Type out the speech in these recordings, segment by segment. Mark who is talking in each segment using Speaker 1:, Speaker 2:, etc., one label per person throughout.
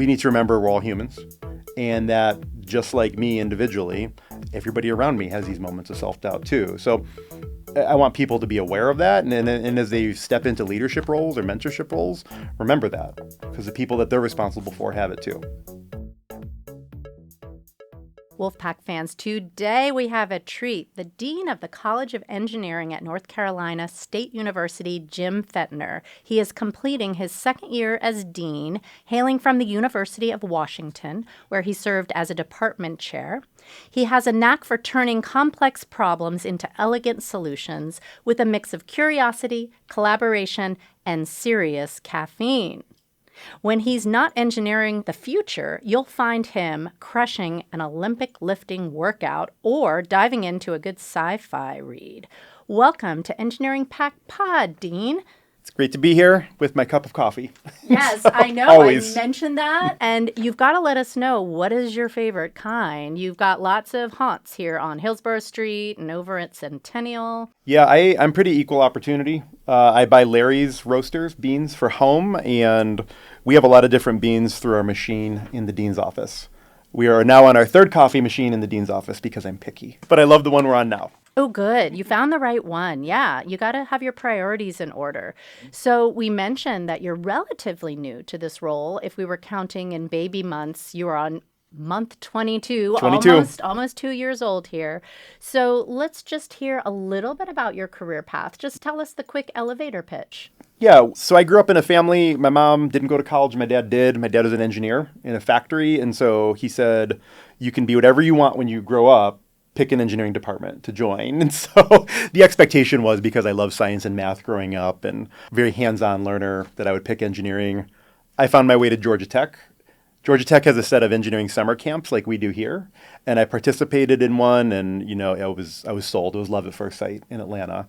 Speaker 1: we need to remember we're all humans, and that just like me individually, everybody around me has these moments of self-doubt too. So I want people to be aware of that, and as they step into leadership roles or mentorship roles, remember that, because the people that they're responsible for have it too.
Speaker 2: Wolfpack fans, today we have a treat. The Dean of the College of Engineering at North Carolina State University, Jim Pfaendtner. He is completing his second year as dean, hailing from the University of Washington, where he served as a department chair. He has a knack for turning complex problems into elegant solutions with a mix of curiosity, collaboration, and serious caffeine. When he's not engineering the future, you'll find him crushing an Olympic lifting workout or diving into a good sci-fi read. Welcome to Engineering Pack Pod, Dean.
Speaker 1: It's great to be here with my cup of coffee.
Speaker 2: Yes,
Speaker 1: So,
Speaker 2: I know.
Speaker 1: always.
Speaker 2: I mentioned that. And you've got to let us know, what is your favorite kind? You've got lots of haunts here on Hillsborough Street and over at Centennial.
Speaker 1: Yeah, I'm pretty equal opportunity. I buy Larry's Roasters beans for home, and we have a lot of different beans through our machine in the dean's office. We are now on our third coffee machine in the dean's office because I'm picky. But I love the one we're on now.
Speaker 2: Oh, good. You found the right one. Yeah, you got to have your priorities in order. So we mentioned that you're relatively new to this role. If we were counting in baby months, you are on month 22,
Speaker 1: 22.
Speaker 2: almost 2 years old here. So let's just hear a little bit about your career path. Just tell us the quick elevator pitch.
Speaker 1: Yeah, so I grew up in a family. My mom didn't go to college. My dad did. My dad was an engineer in a factory. And so he said, you can be whatever you want when you grow up. Pick an engineering department to join. And so the expectation was, because I love science and math growing up and very hands-on learner, that I would pick engineering. I found my way to Georgia Tech. Georgia Tech has a set of engineering summer camps like we do here. And I participated in one, and I was sold. It was love at first sight in Atlanta.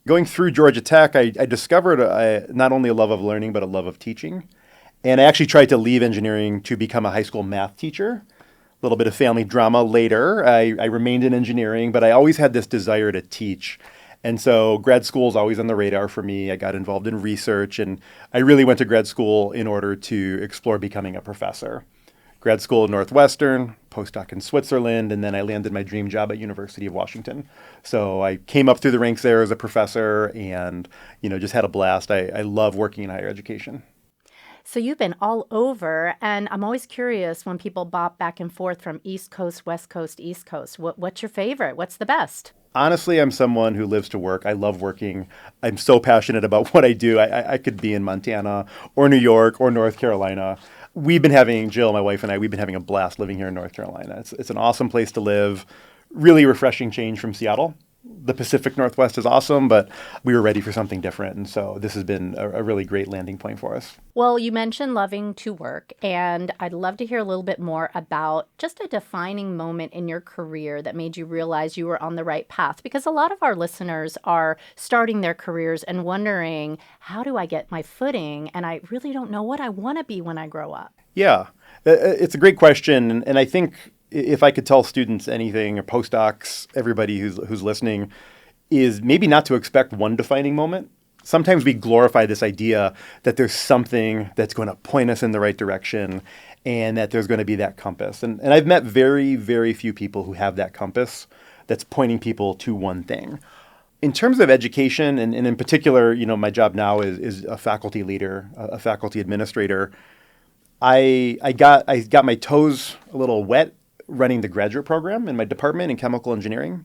Speaker 1: Going through Georgia Tech, I discovered not only a love of learning, but a love of teaching. And I actually tried to leave engineering to become a high school math teacher. A little bit of family drama later. I remained in engineering, but I always had this desire to teach. And so grad school is always on the radar for me. I got involved in research, and I really went to grad school in order to explore becoming a professor. Grad school at Northwestern, postdoc in Switzerland, and then I landed my dream job at University of Washington. So I came up through the ranks there as a professor and, just had a blast. I love working in higher education.
Speaker 2: So you've been all over, and I'm always curious when people bop back and forth from East Coast, West Coast, East Coast. What's your favorite? What's the best?
Speaker 1: Honestly, I'm someone who lives to work. I love working. I'm so passionate about what I do. I could be in Montana or New York or North Carolina. Jill, my wife, and we've been having a blast living here in North Carolina. It's an awesome place to live. Really refreshing change from Seattle. The Pacific Northwest is awesome, but we were ready for something different. And so this has been a really great landing point for us.
Speaker 2: Well, you mentioned loving to work, and I'd love to hear a little bit more about just a defining moment in your career that made you realize you were on the right path. Because a lot of our listeners are starting their careers and wondering, how do I get my footing? And I really don't know what I want to be when I grow up.
Speaker 1: Yeah, it's a great question. And I think if I could tell students anything, or postdocs, everybody who's listening, is maybe not to expect one defining moment. Sometimes we glorify this idea that there's something that's going to point us in the right direction and that there's going to be that compass. And I've met very, very few people who have that compass that's pointing people to one thing. In terms of education, and in particular, my job now is a faculty leader, a faculty administrator. I got my toes a little wet running the graduate program in my department in chemical engineering.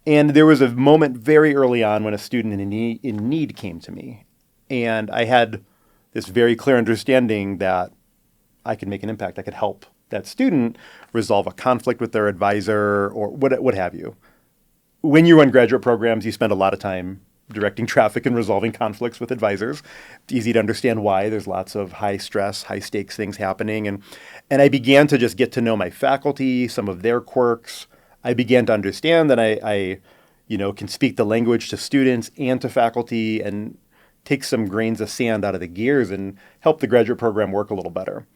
Speaker 1: And there was a moment very early on when a student in need came to me. And I had this very clear understanding that I could make an impact. I could help that student resolve a conflict with their advisor or what have you. When you run graduate programs, you spend a lot of time directing traffic and resolving conflicts with advisors. It's easy to understand why. There's lots of high stress, high stakes things happening. And I began to just get to know my faculty, some of their quirks. I began to understand that I can speak the language to students and to faculty and take some grains of sand out of the gears and help the graduate program work a little better.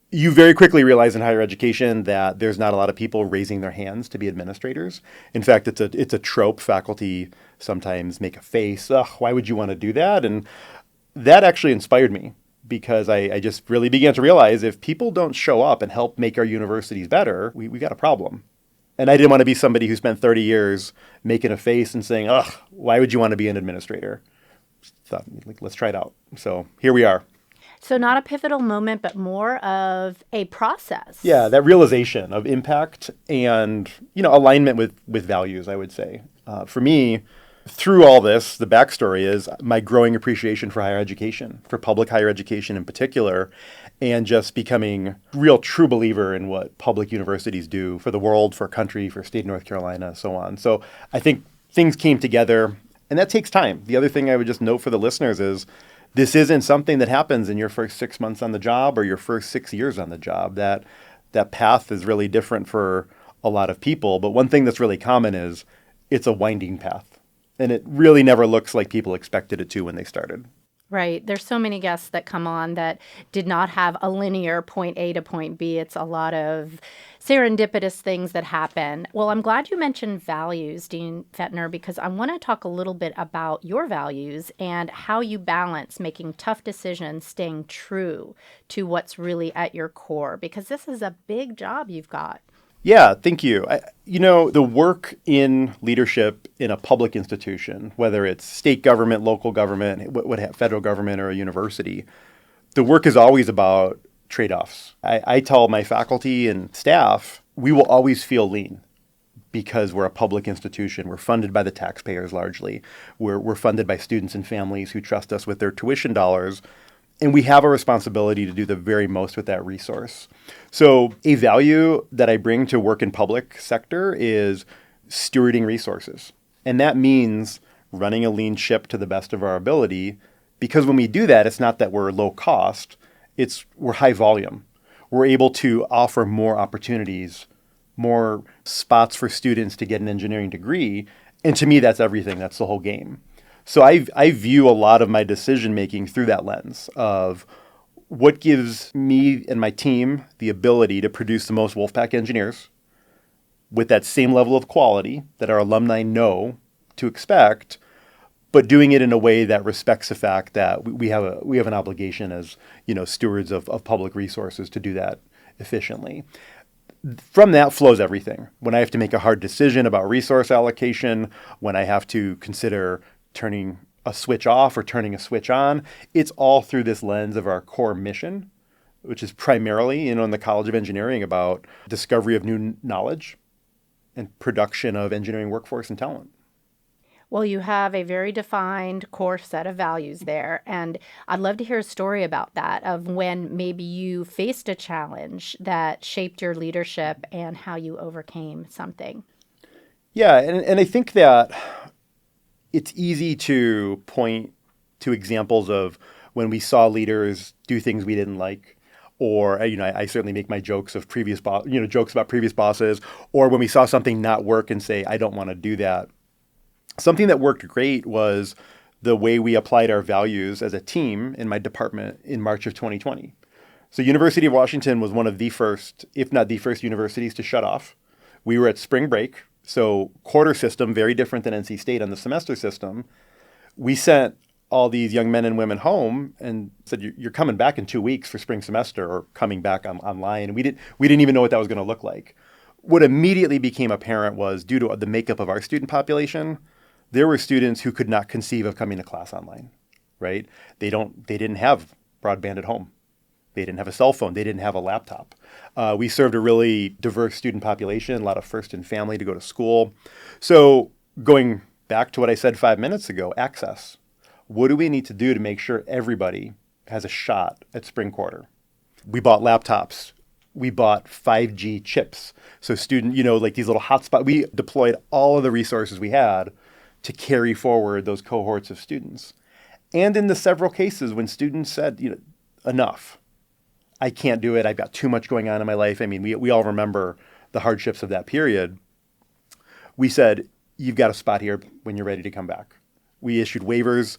Speaker 1: You very quickly realize in higher education that there's not a lot of people raising their hands to be administrators. In fact, it's a trope. Faculty sometimes make a face. Ugh, why would you want to do that? And that actually inspired me because I just really began to realize if people don't show up and help make our universities better, we got a problem. And I didn't want to be somebody who spent 30 years making a face and saying, ugh, why would you want to be an administrator? Thought, like, let's try it out. So here we are.
Speaker 2: So not a pivotal moment, but more of a process.
Speaker 1: Yeah, that realization of impact and, alignment with values, I would say. For me, through all this, the backstory is my growing appreciation for higher education, for public higher education in particular, and just becoming real true believer in what public universities do for the world, for our country, for state of North Carolina, so on. So I think things came together, and that takes time. The other thing I would just note for the listeners is this isn't something that happens in your first 6 months on the job or your first 6 years on the job. That path is really different for a lot of people. But one thing that's really common is it's a winding path. And it really never looks like people expected it to when they started.
Speaker 2: Right. There's so many guests that come on that did not have a linear point A to point B. It's a lot of serendipitous things that happen. Well, I'm glad you mentioned values, Dean Pfaendtner, because I want to talk a little bit about your values and how you balance making tough decisions, staying true to what's really at your core, because this is a big job you've got.
Speaker 1: Yeah, thank you. The work in leadership in a public institution, whether it's state government, local government, federal government, or a university, the work is always about trade-offs. I tell my faculty and staff, we will always feel lean because we're a public institution. We're funded by the taxpayers largely. We're funded by students and families who trust us with their tuition dollars. And we have a responsibility to do the very most with that resource. So a value that I bring to work in public sector is stewarding resources. And that means running a lean ship to the best of our ability, because when we do that, it's not that we're low cost, we're high volume. We're able to offer more opportunities, more spots for students to get an engineering degree. And to me, that's everything. That's the whole game. So I view a lot of my decision making through that lens of what gives me and my team the ability to produce the most Wolfpack engineers with that same level of quality that our alumni know to expect, but doing it in a way that respects the fact that we have an obligation as stewards of public resources to do that efficiently. From that flows everything. When I have to make a hard decision about resource allocation, when I have to consider turning a switch off or turning a switch on, it's all through this lens of our core mission, which is primarily, in the College of Engineering, about discovery of new knowledge and production of engineering workforce and talent.
Speaker 2: Well, you have a very defined core set of values there. And I'd love to hear a story about that, of when maybe you faced a challenge that shaped your leadership and how you overcame something.
Speaker 1: Yeah, and I think that it's easy to point to examples of when we saw leaders do things we didn't like, or I certainly make my jokes of jokes about previous bosses, or when we saw something not work and say, I don't want to do that. Something that worked great was the way we applied our values as a team in my department in March of 2020. So University of Washington was one of the first, if not the first, universities to shut off. We were at spring break. So quarter system, very different than NC State on the semester system. We sent all these young men and women home and said, you're coming back in 2 weeks for spring semester, or coming back online. And we didn't even know what that was going to look like. What immediately became apparent was, due to the makeup of our student population, there were students who could not conceive of coming to class online, right? They didn't have broadband at home. They didn't have a cell phone. They didn't have a laptop. We served a really diverse student population, a lot of first and family to go to school. So going back to what I said 5 minutes ago, access. What do we need to do to make sure everybody has a shot at spring quarter? We bought laptops. We bought 5G chips. So like these little hotspots, we deployed all of the resources we had to carry forward those cohorts of students. And in the several cases when students said, enough, I can't do it, I've got too much going on in my life. I mean, we all remember the hardships of that period. We said, you've got a spot here when you're ready to come back. We issued waivers.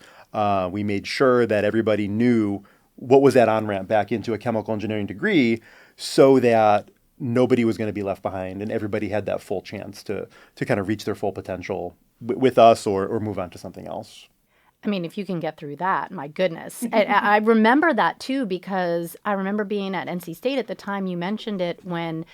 Speaker 1: We made sure that everybody knew what was that on-ramp back into a chemical engineering degree, so that nobody was going to be left behind and everybody had that full chance to kind of reach their full potential with us or move on to something else.
Speaker 2: I mean, if you can get through that, my goodness. I remember that too, because I remember being at NC State at the time you mentioned it when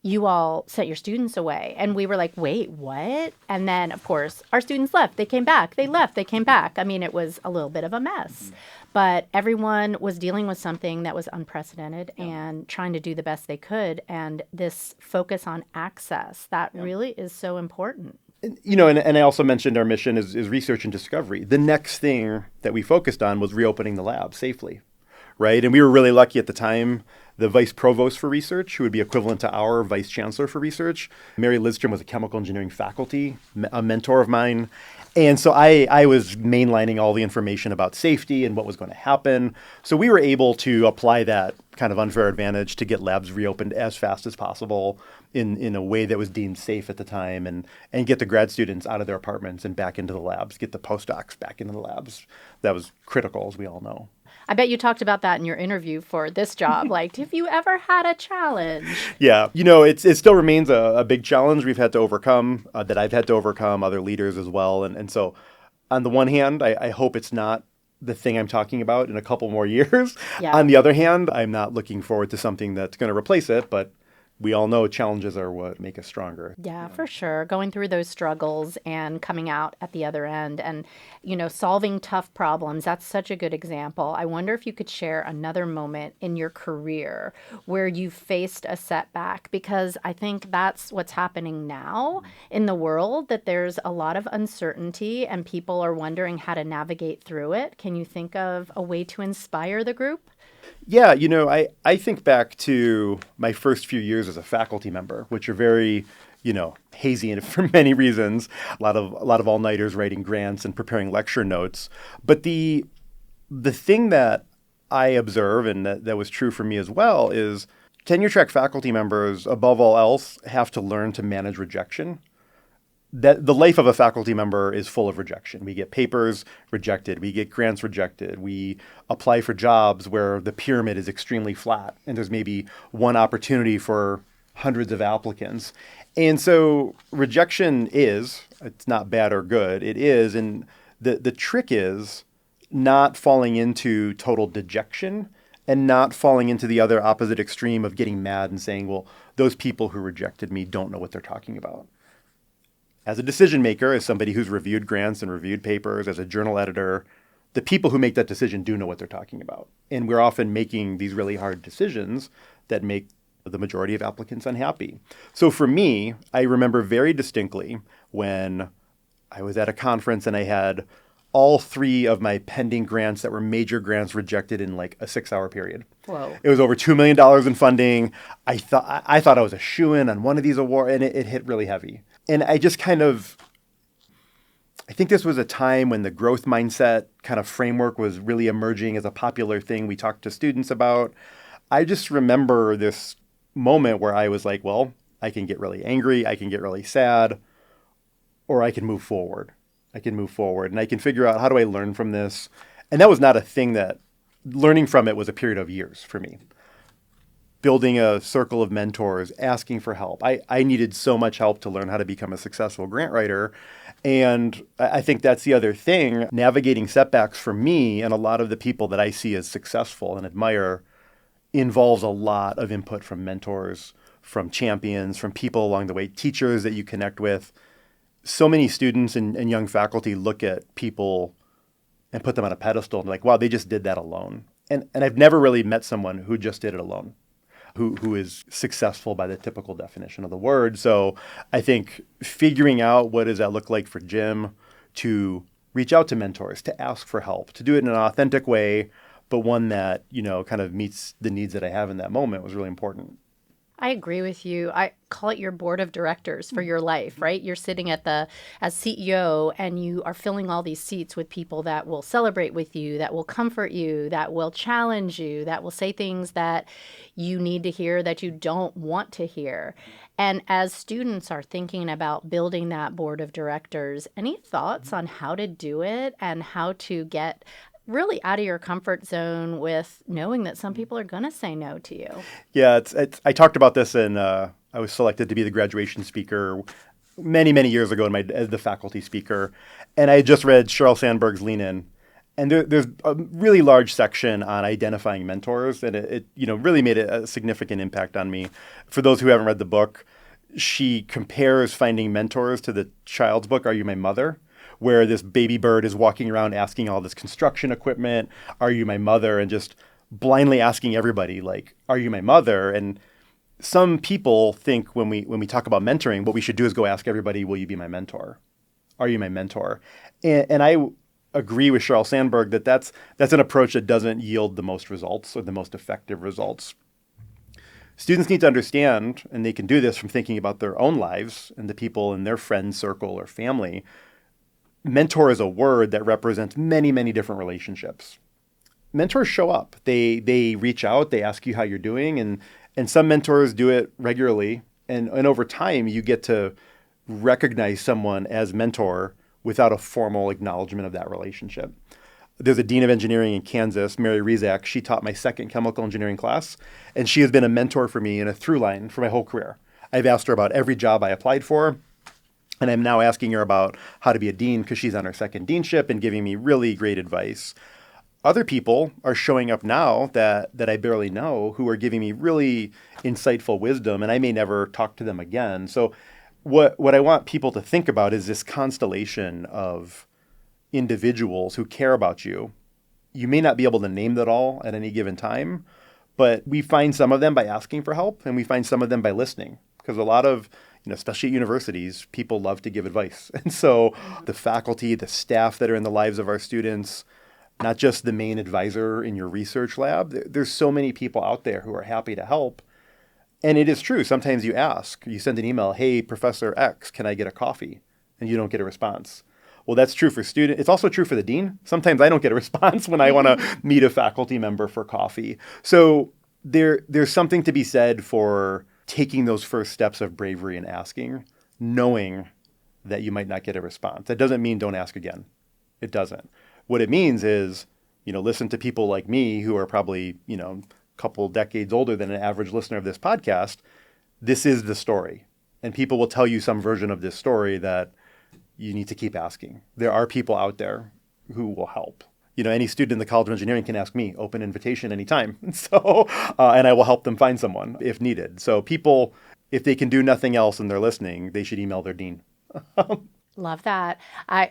Speaker 2: you all sent your students away. And we were like, wait, what? And then, of course, our students left. They came back. They left. They came back. I mean, it was a little bit of a mess. But everyone was dealing with something that was unprecedented and trying to do the best they could. And this focus on access, that really is so important.
Speaker 1: And I also mentioned our mission is research and discovery. The next thing that we focused on was reopening the lab safely, right? And we were really lucky at the time. The vice provost for research, who would be equivalent to our vice chancellor for research, Mary Lidstrom, was a chemical engineering faculty, a mentor of mine. And so I was mainlining all the information about safety and what was going to happen. So we were able to apply that kind of unfair advantage to get labs reopened as fast as possible in a way that was deemed safe at the time, and get the grad students out of their apartments and back into the labs, get the postdocs back into the labs. That was critical, as we all know.
Speaker 2: I bet you talked about that in your interview for this job. Like, have you ever had a challenge?
Speaker 1: Yeah. It still remains a big challenge we've had to overcome, that I've had to overcome, other leaders as well. And so on the one hand, I hope it's not the thing I'm talking about in a couple more years.
Speaker 2: Yeah.
Speaker 1: On the other hand, I'm not looking forward to something that's going to replace it, but we all know challenges are what make us stronger.
Speaker 2: Yeah, for sure. Going through those struggles and coming out at the other end and, solving tough problems. That's such a good example. I wonder if you could share another moment in your career where you faced a setback, because I think that's what's happening now in the world, that there's a lot of uncertainty and people are wondering how to navigate through it. Can you think of a way to inspire the group?
Speaker 1: Yeah, I think back to my first few years as a faculty member, which are very, hazy and for many reasons. A lot of all-nighters writing grants and preparing lecture notes. But the thing that I observe, and that was true for me as well, is tenure-track faculty members, above all else, have to learn to manage rejection. That the life of a faculty member is full of rejection. We get papers rejected. We get grants rejected. We apply for jobs where the pyramid is extremely flat and there's maybe one opportunity for hundreds of applicants. And so rejection it's not bad or good. It is. And the trick is not falling into total dejection and not falling into the other opposite extreme of getting mad and saying, well, those people who rejected me don't know what they're talking about. As a decision maker, as somebody who's reviewed grants and reviewed papers, as a journal editor, the people who make that decision do know what they're talking about. And we're often making these really hard decisions that make the majority of applicants unhappy. So for me, I remember very distinctly when I was at a conference and I had all 3 of my pending grants that were major grants rejected in like a 6-hour period.
Speaker 2: Whoa.
Speaker 1: It was over $2 million in funding. I thought I was a shoo-in on one of these awards, and it hit really heavy. And I just I think this was a time when the growth mindset kind of framework was really emerging as a popular thing we talked to students about. I just remember this moment where I was like, well, I can get really angry, I can get really sad, or I can move forward. And I can figure out, how do I learn from this? And that was not a thing that learning from it was a period of years for me. Building a circle of mentors, asking for help. I needed so much help to learn how to become a successful grant writer. And I think that's the other thing. Navigating setbacks for me and a lot of the people that I see as successful and admire involves a lot of input from mentors, from champions, from people along the way, teachers that you connect with. So many students and young faculty look at people and put them on a pedestal and be like, wow, they just did that alone. And I've never really met someone who just did it alone, who is successful by the typical definition of the word. So I think figuring out what does that look like for Jim to reach out to mentors, to ask for help, to do it in an authentic way, but one that, kind of meets the needs that I have in that moment was really important.
Speaker 2: I agree with you. I call it your board of directors for your life, right? You're sitting as CEO and you are filling all these seats with people that will celebrate with you, that will comfort you, that will challenge you, that will say things that you need to hear that you don't want to hear. And as students are thinking about building that board of directors, any thoughts on how to do it and how to get really out of your comfort zone with knowing that some people are going to say no to you?
Speaker 1: Yeah, I talked about this and I was selected to be the graduation speaker many, many years ago as the faculty speaker. And I had just read Sheryl Sandberg's Lean In. And there's a really large section on identifying mentors, and it really made a significant impact on me. For those who haven't read the book, she compares finding mentors to the child's book, Are You My Mother?, where this baby bird is walking around asking all this construction equipment, Are you my mother? And just blindly asking everybody, like, Are you my mother? And some people think when we talk about mentoring, what we should do is go ask everybody, will you be my mentor? Are you my mentor? And I agree with Sheryl Sandberg that that's an approach that doesn't yield the most results or the most effective results. Students need to understand, and they can do this from thinking about their own lives and the people in their friend circle or family. Mentor is a word that represents many, many different relationships. Mentors show up. They reach out, they ask you how you're doing, and some mentors do it regularly. And over time, you get to recognize someone as mentor without a formal acknowledgement of that relationship. There's a dean of engineering in Kansas, Mary Rizak. She taught my second chemical engineering class, and she has been a mentor for me in a through line for my whole career. I've asked her about every job I applied for, and I'm now asking her about how to be a dean because she's on her second deanship and giving me really great advice. Other people are showing up now that I barely know who are giving me really insightful wisdom, and I may never talk to them again. So what I want people to think about is this constellation of individuals who care about you. You may not be able to name that all at any given time, but we find some of them by asking for help, and we find some of them by listening. Because a lot of, especially at universities, people love to give advice. And so the faculty, the staff that are in the lives of our students, not just the main advisor in your research lab, there's so many people out there who are happy to help. And it is true. Sometimes you send an email, hey, Professor X, can I get a coffee? And you don't get a response. Well, that's true for students. It's also true for the dean. Sometimes I don't get a response when I want to meet a faculty member for coffee. So there's something to be said for taking those first steps of bravery and asking, knowing that you might not get a response. That doesn't mean don't ask again. It doesn't. What it means is, listen to people like me who are probably, a couple decades older than an average listener of this podcast. This is the story. And people will tell you some version of this story that you need to keep asking. There are people out there who will help. Any student in the College of Engineering can ask me, open invitation anytime. So, and I will help them find someone if needed. So people, if they can do nothing else and they're listening, they should email their dean.
Speaker 2: Love that.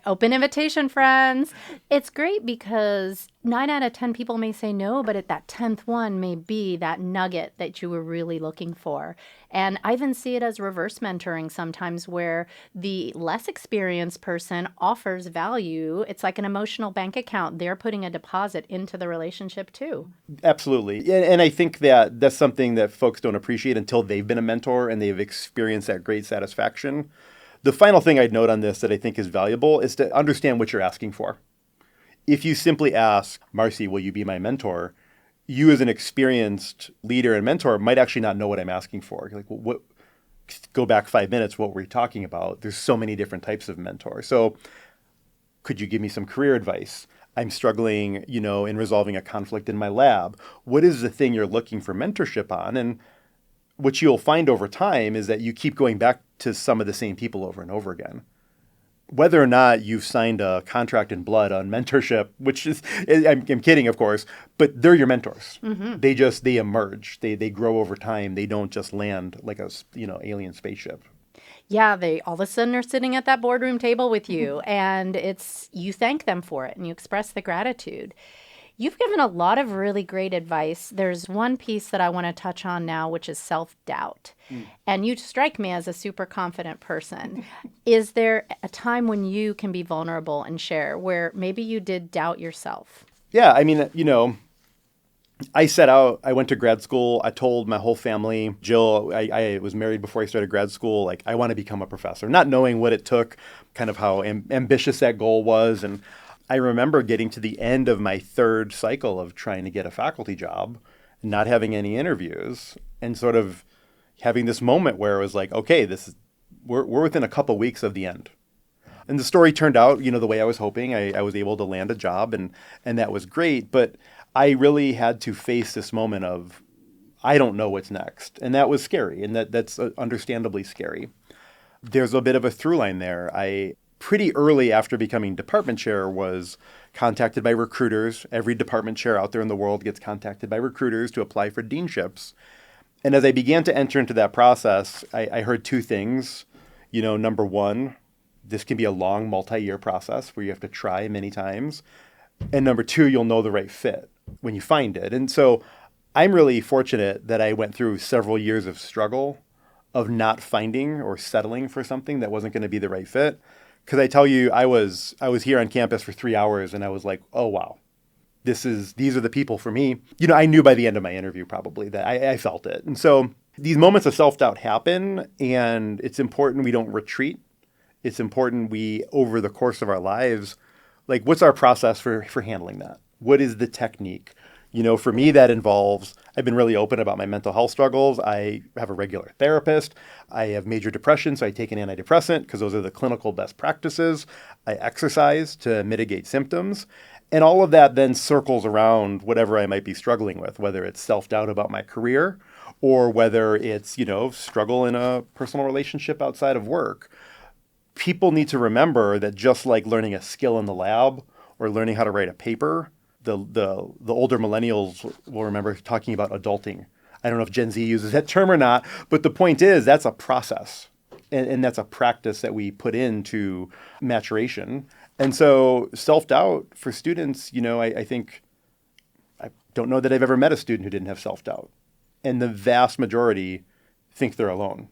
Speaker 2: Open invitation, friends. It's great because 9 out of 10 people may say no, but at that 10th one may be that nugget that you were really looking for. And I even see it as reverse mentoring sometimes where the less experienced person offers value. It's like an emotional bank account. They're putting a deposit into the relationship too.
Speaker 1: Absolutely. And I think that's something that folks don't appreciate until they've been a mentor and they've experienced that great satisfaction. The final thing I'd note on this that I think is valuable is to understand what you're asking for. If you simply ask, Marcy, will you be my mentor? You as an experienced leader and mentor might actually not know what I'm asking for. You're like, well, go back 5 minutes, what were you talking about? There's so many different types of mentors. So could you give me some career advice? I'm struggling, in resolving a conflict in my lab. What is the thing you're looking for mentorship on? And what you'll find over time is that you keep going back to some of the same people over and over again. Whether or not you've signed a contract in blood on mentorship, which is, I'm kidding, of course, but they're your mentors. Mm-hmm. They emerge. They grow over time. They don't just land like a, alien spaceship.
Speaker 2: Yeah, they all of a sudden are sitting at that boardroom table with you, and you thank them for it and you express the gratitude. You've given a lot of really great advice. There's one piece that I want to touch on now, which is self-doubt. And you strike me as a super confident person. Is there a time when you can be vulnerable and share where maybe you did doubt yourself?
Speaker 1: Yeah, I mean, I set out, I went to grad school. I told my whole family, Jill, I was married before I started grad school, like I want to become a professor, not knowing what it took, kind of how ambitious that goal was. And I remember getting to the end of my third cycle of trying to get a faculty job, not having any interviews, and sort of having this moment where it was like, okay, we're within a couple weeks of the end. And the story turned out, the way I was hoping. I was able to land a job, and that was great. But I really had to face this moment of, I don't know what's next. And that was scary, and that's understandably scary. there's a bit of a through line there. I pretty early after becoming department chair was contacted by recruiters. Every department chair out there in the world gets contacted by recruiters to apply for deanships. And as I began to enter into that process, I heard two things. Number one, this can be a long multi-year process where you have to try many times. And number two, you'll know the right fit when you find it. And so I'm really fortunate that I went through several years of struggle of not finding or settling for something that wasn't going to be the right fit. Because I tell you, I was here on campus for 3 hours and I was like, oh, wow, these are the people for me. I knew by the end of my interview probably that I felt it. And so these moments of self-doubt happen, and it's important we don't retreat. It's important we, over the course of our lives, like, what's our process for handling that? What is the technique? For me, that involves, I've been really open about my mental health struggles. I have a regular therapist. I have major depression, so I take an antidepressant because those are the clinical best practices. I exercise to mitigate symptoms. And all of that then circles around whatever I might be struggling with, whether it's self-doubt about my career or whether it's, struggle in a personal relationship outside of work. People need to remember that just like learning a skill in the lab or learning how to write a paper, the older millennials will remember talking about adulting. I don't know if Gen Z uses that term or not, but the point is that's a process. And that's a practice that we put into maturation. And so self-doubt for students, I think, I don't know that I've ever met a student who didn't have self-doubt. And the vast majority think they're alone.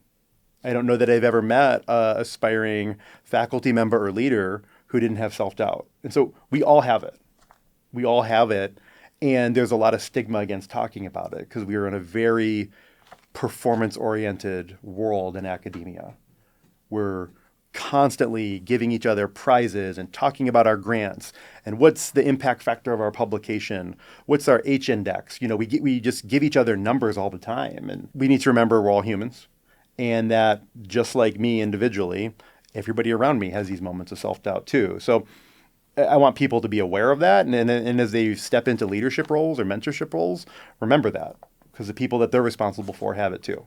Speaker 1: I don't know that I've ever met an aspiring faculty member or leader who didn't have self-doubt. And so we all have it. We all have it. And there's a lot of stigma against talking about it because we are in a very performance-oriented world in academia. We're constantly giving each other prizes and talking about our grants and what's the impact factor of our publication, what's our H index. We just give each other numbers all the time. And we need to remember we're all humans and that just like me individually, everybody around me has these moments of self-doubt too. So I want people to be aware of that. And as they step into leadership roles or mentorship roles, remember that because the people that they're responsible for have it too.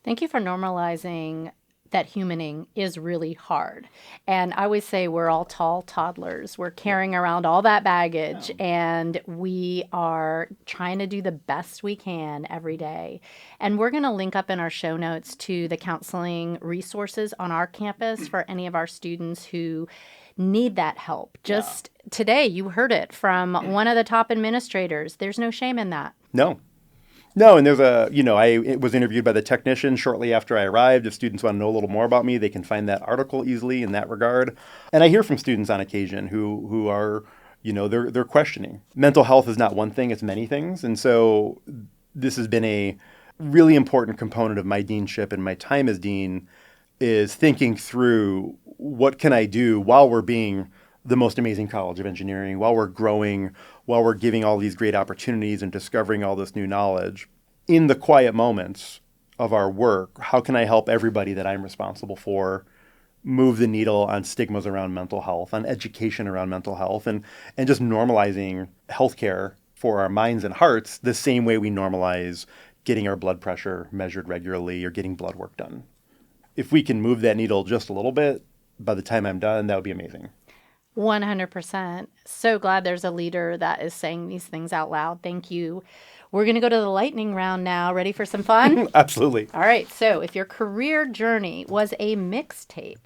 Speaker 2: Thank you for normalizing that humaning is really hard. And I always say we're all tall toddlers. We're carrying around all that baggage and we are trying to do the best we can every day. And we're going to link up in our show notes to the counseling resources on our campus for any of our students who need that help. Just today, you heard it from one of the top administrators. There's no shame in that.
Speaker 1: No, and there's I was interviewed by the technician shortly after I arrived. If students want to know a little more about me, they can find that article easily in that regard. And I hear from students on occasion who are, they're questioning. Mental health is not one thing, it's many things. And so this has been a really important component of my deanship and my time as dean is thinking through what can I do while we're being the most amazing college of engineering, while we're growing, while we're giving all these great opportunities and discovering all this new knowledge. In the quiet moments of our work, how can I help everybody that I'm responsible for move the needle on stigmas around mental health, on education around mental health, and just normalizing healthcare for our minds and hearts the same way we normalize getting our blood pressure measured regularly or getting blood work done. If we can move that needle just a little bit, by the time I'm done, that would be amazing.
Speaker 2: 100%. So glad there's a leader that is saying these things out loud. Thank you. We're going to go to the lightning round now. Ready for some fun?
Speaker 1: Absolutely.
Speaker 2: All right. So if your career journey was a mixtape,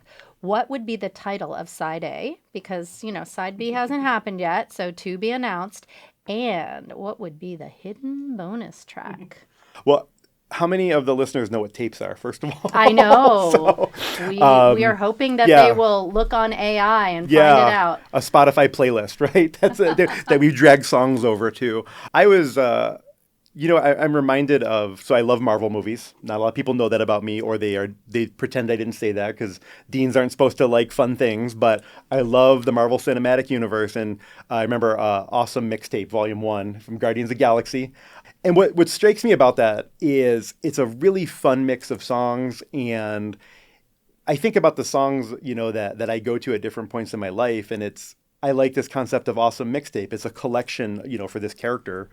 Speaker 2: what would be the title of side A? Because, side B hasn't happened yet. So to be announced. And what would be the hidden bonus track?
Speaker 1: Well, how many of the listeners know what tapes are, first of all?
Speaker 2: I know. We are hoping that they will look on AI and find it out.
Speaker 1: A Spotify playlist, right? That's that we drag songs over to. I was, I'm reminded of, so I love Marvel movies. Not a lot of people know that about me, or they pretend I didn't say that because deans aren't supposed to like fun things, but I love the Marvel Cinematic Universe. And I remember Awesome Mixtape, Volume 1 from Guardians of the Galaxy. And what strikes me about that is it's a really fun mix of songs. And I think about the songs, that I go to at different points in my life. And I like this concept of Awesome Mixtape. It's a collection, for this character,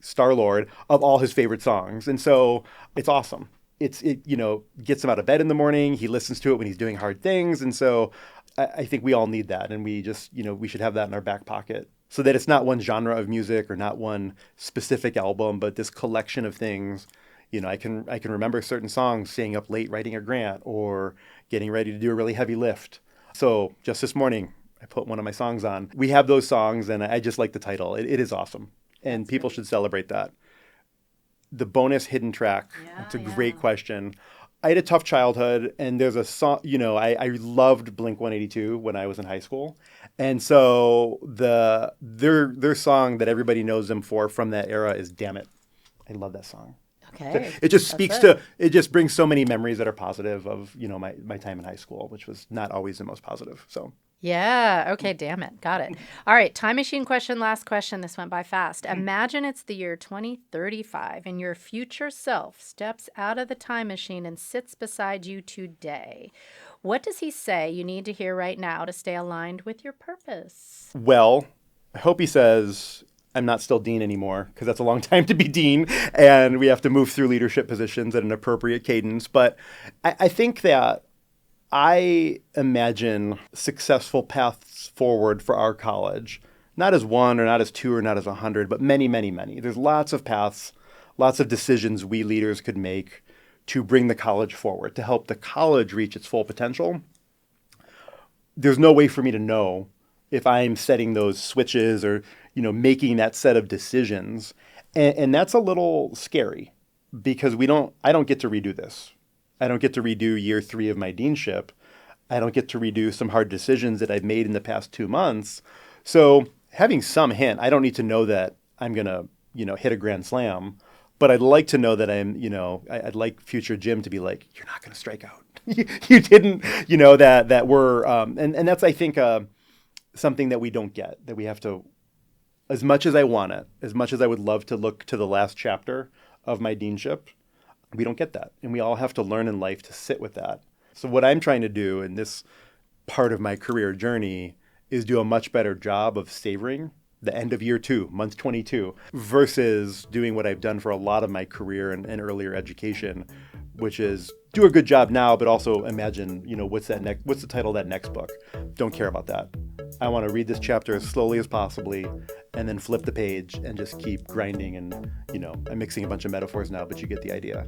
Speaker 1: Star-Lord, of all his favorite songs. And so it's awesome. it gets him out of bed in the morning. He listens to it when he's doing hard things. And so I think we all need that. And we just, we should have that in our back pocket so that it's not one genre of music or not one specific album, but this collection of things. I can remember certain songs, staying up late writing a grant or getting ready to do a really heavy lift. So just this morning, I put one of my songs on. We have those songs, and I just like the title. It is awesome, and
Speaker 2: That's
Speaker 1: people
Speaker 2: great.
Speaker 1: should celebrate that. The bonus hidden track,
Speaker 2: Yeah,
Speaker 1: it's a
Speaker 2: yeah.
Speaker 1: great question. I had a tough childhood, and there's a song, I loved Blink-182 when I was in high school. And so their song that everybody knows them for from that era is Damn It. I love that song.
Speaker 2: Okay.
Speaker 1: It just
Speaker 2: That's
Speaker 1: speaks
Speaker 2: it.
Speaker 1: it just brings so many memories that are positive of, my time in high school, which was not always the most positive. So
Speaker 2: Yeah. Okay. Damn it. Got it. All right. Time machine question. Last question. This went by fast. Imagine it's the year 2035 and your future self steps out of the time machine and sits beside you today. What does he say you need to hear right now to stay aligned with your purpose?
Speaker 1: well, I hope he says, I'm not still dean anymore, because that's a long time to be dean, and we have to move through leadership positions at an appropriate cadence. But I think that I imagine successful paths forward for our college, not as one or not as two or not as 100, but many, many, many. There's lots of paths, lots of decisions we leaders could make to bring the college forward, to help the college reach its full potential. There's no way for me to know if I'm setting those switches or, making that set of decisions. And that's a little scary because I don't get to redo this. I don't get to redo year 3 of my deanship. I don't get to redo some hard decisions that I've made in the past 2 months. So having some hint, I don't need to know that I'm going to, hit a grand slam, but I'd like to know that I'd like future Jim to be like, you're not going to strike out. You didn't, that we're, and that's, I think, something that we don't get, that we have to, as much as I want it, as much as I would love to look to the last chapter of my deanship, we don't get that. And we all have to learn in life to sit with that. So what I'm trying to do in this part of my career journey is do a much better job of savoring the end of year 2, month 22, versus doing what I've done for a lot of my career and earlier education, which is do a good job now, but also imagine, what's the title of that next book? Don't care about that. I want to read this chapter as slowly as possibly and then flip the page and just keep grinding. And, I'm mixing a bunch of metaphors now, but you get the idea.